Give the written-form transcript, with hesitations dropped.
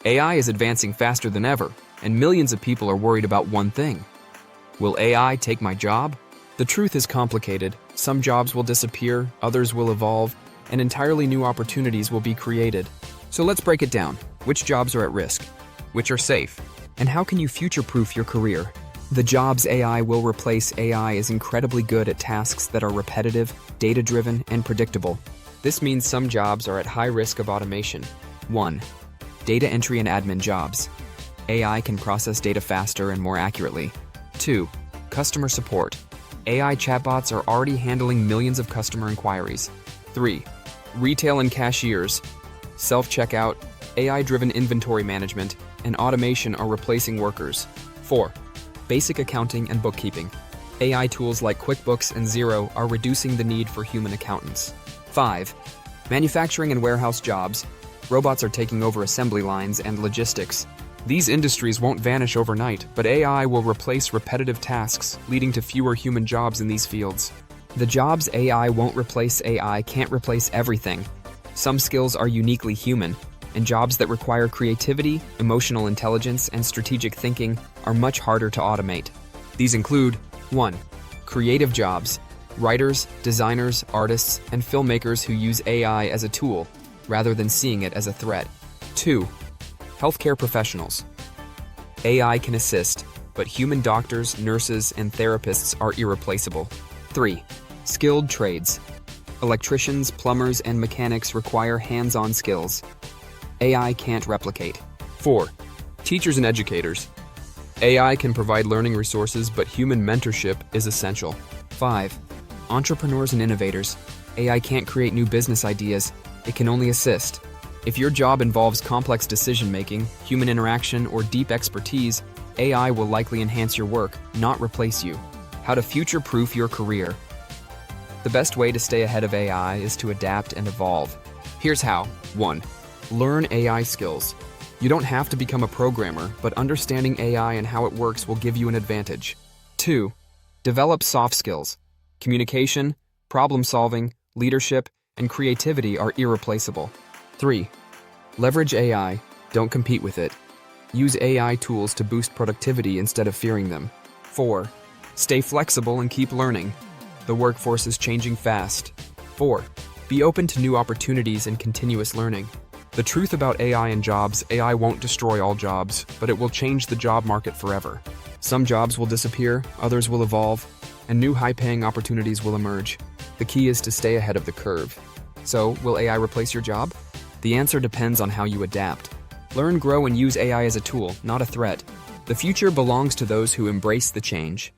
AI is advancing faster than ever, and millions of people are worried about one thing. Will AI take my job? The truth is complicated. Some jobs will disappear, others will evolve, and entirely new opportunities will be created. So let's break it down. Which jobs are at risk? Which are safe? And how can you future-proof your career? The jobs AI will replace. AI is incredibly good at tasks that are repetitive, data-driven, and predictable. This means some jobs are at high risk of automation. 1. Data entry and admin jobs. AI can process data faster and more accurately. 2. Customer support. AI chatbots are already handling millions of customer inquiries. 3. Retail and cashiers. Self-checkout, AI-driven inventory management, and automation are replacing workers. 4. Basic accounting and bookkeeping. AI tools like QuickBooks and Xero are reducing the need for human accountants. 5. Manufacturing and warehouse jobs. Robots are taking over assembly lines and logistics. These industries won't vanish overnight, but AI will replace repetitive tasks, leading to fewer human jobs in these fields. The jobs AI won't replace. AI can't replace everything. Some skills are uniquely human, and jobs that require creativity, emotional intelligence, and strategic thinking are much harder to automate. These include 1. Creative jobs. Writers, designers, artists, and filmmakers who use AI as a tool, rather than seeing it as a threat. 2. Healthcare professionals. AI can assist, but human doctors, nurses, and therapists are irreplaceable. 3. Skilled trades. Electricians, plumbers, and mechanics require hands-on skills. AI can't replicate. 4. Teachers and educators. AI can provide learning resources, but human mentorship is essential. 5. Entrepreneurs and innovators. AI can't create new business ideas, it can only assist. If your job involves complex decision-making, human interaction, or deep expertise, AI will likely enhance your work, not replace you. How to future-proof your career. The best way to stay ahead of AI is to adapt and evolve. Here's how. 1. Learn AI skills. You don't have to become a programmer, but understanding AI and how it works will give you an advantage. 2. Develop soft skills. Communication, problem-solving, leadership, and creativity are irreplaceable. 3. Leverage AI, don't compete with it. Use AI tools to boost productivity instead of fearing them. 4. Stay flexible and keep learning. The workforce is changing fast. 4. Be open to new opportunities and continuous learning. The truth about AI and jobs: AI won't destroy all jobs, but it will change the job market forever. Some jobs will disappear, others will evolve, and new high-paying opportunities will emerge. The key is to stay ahead of the curve. So, will AI replace your job? The answer depends on how you adapt. Learn, grow, and use AI as a tool, not a threat. The future belongs to those who embrace the change.